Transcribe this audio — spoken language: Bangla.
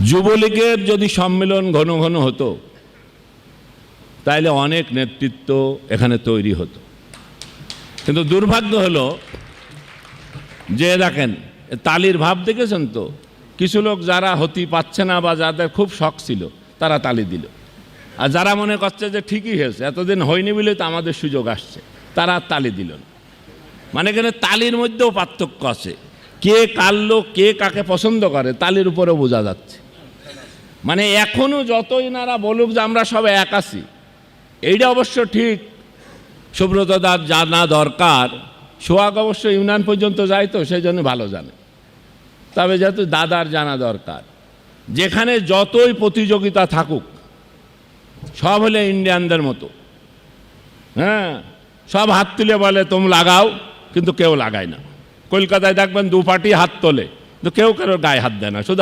যুবলীগের যদি সম্মেলন ঘন ঘন হতো তাহলে অনেক নেতৃত্ব এখানে তৈরি হতো, কিন্তু দুর্ভাগ্য হলো যে দেখেন তালির ভাব দেখেছেন তো, কিছু লোক যারা হতে পারছে না বা যাদের খুব শখ ছিল তারা তালি দিল, আর যারা মনে করছে যে ঠিকই হয়েছে এতদিন হয়নি বলে তো আমাদের সুযোগ আসছে তারা তালি দিল না। মানে এখানে তালির মধ্যেও পার্থক্য আছে, কে কার লোক কে কাকে পছন্দ করে তালির উপরেও বোঝা যাচ্ছে। মানে এখনো যতই নারা বলুক যে আমরা সব এক আছি, এইটা অবশ্য ঠিক, সুব্রত দার জানা দরকার। সোহাগ অবশ্য ইউনিয়ন পর্যন্ত যায় তো সেই জন্য ভালো জানে, তবে যেহেতু দাদার জানা দরকার, যেখানে যতই প্রতিযোগিতা থাকুক সব হলে ইন্ডিয়ানদের মতো, হ্যাঁ সব হাত তুলে বলে তুমি লাগাও, কিন্তু কেউ লাগায় না। কলকাতায় দেখবেন দু পার্টি হাত তোলে, কিন্তু কেউ কারোর গায়ে হাত দেয় না, শুধু